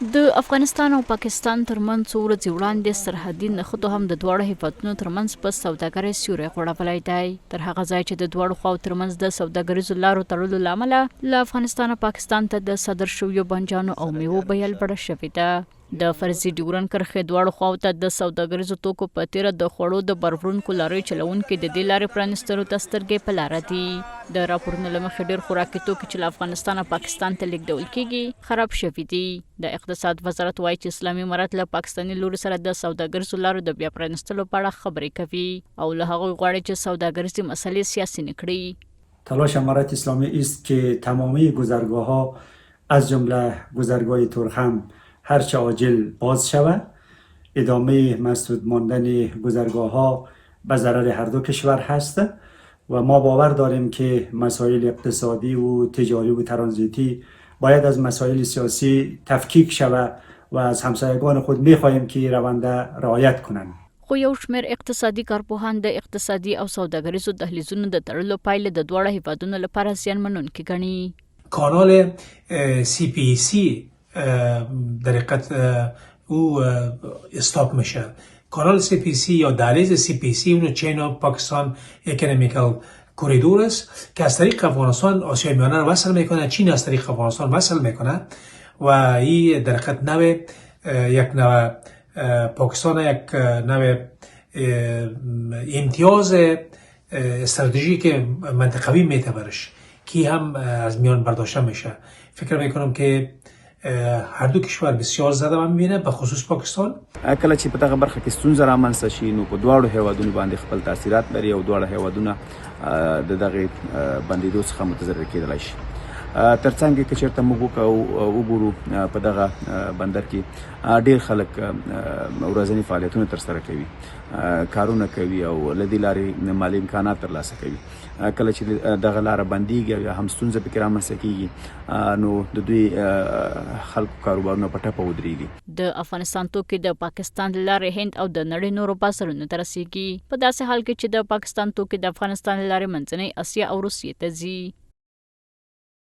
د افغانستان او پاکستان ترمنځ څو ورځې وړاندې سرحدي نښتو هم د دواړو هیوادونو ترمنځ په سوداګرۍ سیوری غوړولی دی. تر هغه ځای چې د دواړو خواو ترمنځ د سوداګریزو لارو تړلو له امله له افغانستان او پاکستان ته د صادر شویو بانجانو او میوو بیه لوړه شوې ده. د فرضي دیورند کرښې دواړو خواو ته د سوداګریزو توکو په تیره د خوړو د بروړونکو لاریو چلوونکي د دې لارې پرانیستلو ته سترګې په لاره دي. د راپورونو له مخې ډېر خوراکي توکي چې له افغانستان او پاکستان ته لیږدول کیږي خراب شوي دي. د اقتصاد وزارت وایي چې اسلامي امارت له پاکستاني لوري سره د سوداګریزو لارو د بیا پرانیستلو په اړه خبرې کوي او له هغوی غواړي چې سوداګریزي مسئلې سیاسي نه کړي. تلاش امارت اسلامی است که تمامی گذرگاه‌ها از جمله گذرگاه ترخم هرچه عاجل باز شود. ادامه مسدود ماندن گذرگاه‌ها به ضرر هر دو کشور هست و ما باور داریم که مسائل اقتصادی و تجاری و ترانزیتی باید از مسائل سیاسی تفکیک شود و از همسایگان خود می‌خواهیم که روند رعایت کنند. خو یو شمېر اقتصادي کارپوهان د اقتصادي او سوداګریزو دهلیزونو د تړلو پایلې د دواړو هیوادونو لپاره زیانمنونکې ګڼي. کانال سی پی سی در حقیقت او استاپ میشه. کانال سی پی سی یا دهلیز سی پی سی اون چین و پاکستان اکونومیکال کوریدور است که از طریق افغانستان آسیای میانه رو وصل میکنه. چین از طریق افغانستان وصل میکنه و این در حقیقت یک نوع پاکستان یک نوع امتیاز استراتژیک منطقوی میتبرش که هم از میان برداشته میشه. فکر میکنم که هر دو کشور بسیار زده من میبینه به خصوص پاکستان. کله چې په دغه برخه کې ستونزه رامنځته شي نو په دواړو هیوادونو باندې خپل تاثیرات لري او دواړه هیوادونه د دغه بندیدو څخه متضرر کېدلی شي. ترڅنګ کې چېرته موږ وګورو په دغه بندر کې ډېر خلک ورځني فعالیتونه ترسره کوي، کارونه کوي او له دې لارې مالي امکانات ترلاسه کوي. کله چې دغه لاره بندیږي یا هم ستونزه پکې رامنځته کېږي نو د دوی خلکو کاروبارونه په ټپه ودرېږي. د افغانستان توکي د پاکستان له لارې هند او د نړۍ نورو بازارونو ته رسیږي، په داسې حال کې چې د پاکستان توکي د افغانستان له لارې منځنۍ اسیا او روسیې ته ځي.